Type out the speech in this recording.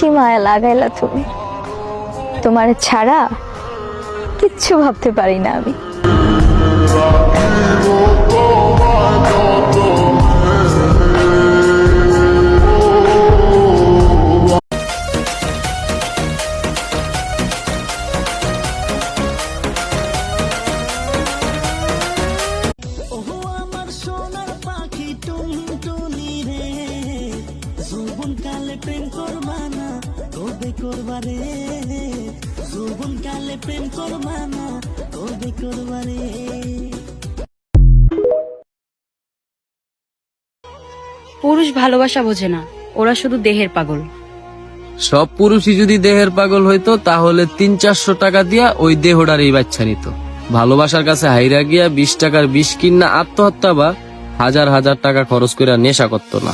কি মায়া লাগাইলা তুমি, তোমার ছাড়া কিচ্ছু ভাবতে পারি না আমি। প্রেম করবা না কবে করবা রে, যৌবন কালে প্রেম করবা না কবে করবা রে। পুরুষ ভালোবাসা বোঝে না, ওরা শুধু দেহের পাগল। সব পুরুষই যদি দেহের পাগল হইতো তাহলে 300-400 টাকা দিয়া ওই দেহটার এই বাচ্চা নিত। ভালোবাসার কাছে হাইরা গিয়া 20 টাকার বিষ কিনা আত্মহত্যা বা হাজার হাজার টাকা খরচ করে নেশা করতো না।